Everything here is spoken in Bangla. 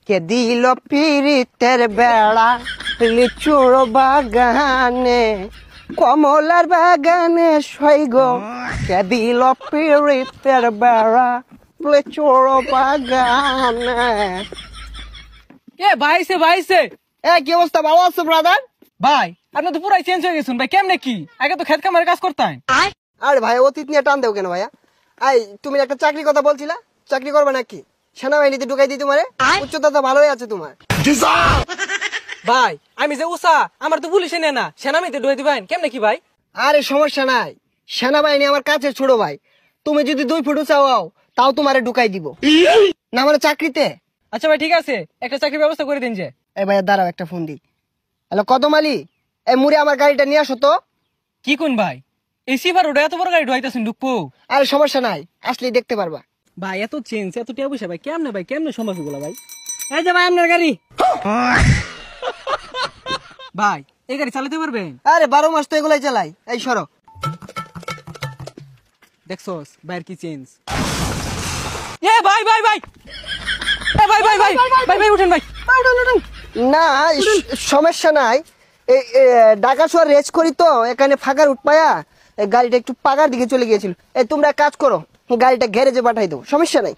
কে দিল পিরিতের বেড়া লিচুর বাগানে কমলার বাগানে সইগ কে দিল পিরিতের বেড়া লিচুর বাগানে। ভাইছে কি অবস্থা, ভালো আছো ব্রাদার? ভাই আপনি তো পুরাই চেঞ্জ হয়ে গেছেন ভাই, কেমনে কি? আগে তো খেত কামারে কাজ করতেন। আরে ভাই অতীত নিয়ে টান দেও কেন ভাইয়া? তুমি একটা চাকরি কথা বলছিলা, চাকরি করবে নাকি? সেনাবাহিনীতে ঢুকাই দিই তোমারে, উচ্চতা তো ভালোই আছে তোমার। ভাই আমি যে উষা, আমার তো পুলিশে নেয় না, সেনাবাহিনীতে ঢুকাই দিবেন কেমনে কি ভাই? আরে সমস্যা নাই, সেনাবাহিনী আমার কাছে ছোট ভাই। তুমি যদি 2 ফুট চাও তাও তোমারে ঢুকাই দিব না মানে চাকরিতে। আচ্ছা ভাই ঠিক আছে, একটা চাকরির ব্যবস্থা করে দিন যে। এই ভাইয়া দাঁড়াও, একটা ফোন দিই। হ্যালো কদম আলী, এই মুড়ে আমার গাড়িটা নিয়ে আসো তো। কি কোন ভাই, এই সিভার ওটা এত বড় গাড়ি ঢুকাইতেছেন ঢুকবো? আরে সমস্যা নাই, আসলেই দেখতে পারবা। ভাই এত চেঞ্জ এত টিয়া পয়সা ভাই কেমনে সম্ভব এগুলো ভাই? এই যে ভাই আপনার গাড়ি। ভাই এই গাড়ি চালাতে পারবেন? আরে 12 মাস তো এগুলাই চালাই। এই সরো। দেখছস ভাইয়ের কি চেঞ্জ। এ ভাই ভাই ভাই এ ভাই ভাই ভাই ভাই ভাই উঠেন ভাই, উঠেন। না সমস্যা নাই, ঢাকা শহর রেস করি তো এখানে ফাঁকার উঠপায়া গাড়িটা একটু পাকার দিকে চলে গিয়েছিল। তোমরা কাজ করো, গাড়িটা গ্যারেজে পাঠাই দাও, সমস্যা নাই।